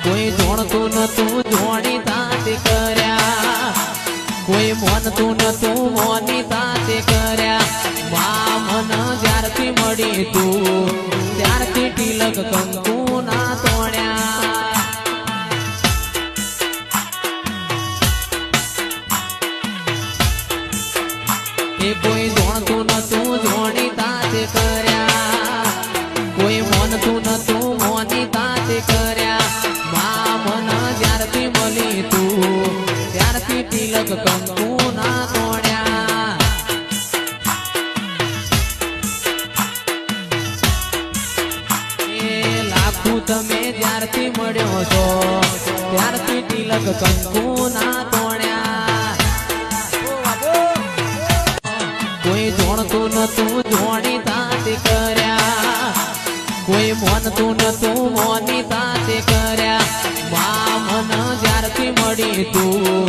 કોઈ જોણતું નતું જોણી તાતે કર્યા, કોઈ મોનતું નતું મોની તાતે કર્યા. મન જ્યારથી મળી તું ત્યારથી તિલક કંકુ ના તોડ્યા. એ કોઈ જોણતું નતું જોણી તાતે કર્યા, કોઈ મોનતું નતું મોની તાતે કર્યા. મન જ્યારથી મળી તું ત્યારથી તિલક કંકુ ના તોડ્યા. એ લાખું તમે જ્યારથી મળ્યો છો ત્યારથી તિલક કંકુ ના તોડ્યા. કોઈ જોણતું નતું જોણી તાતે કર્યા, કોઈ મોનતું નતું મોની તાતે કર્યા. મન જ્યારથી મળી તું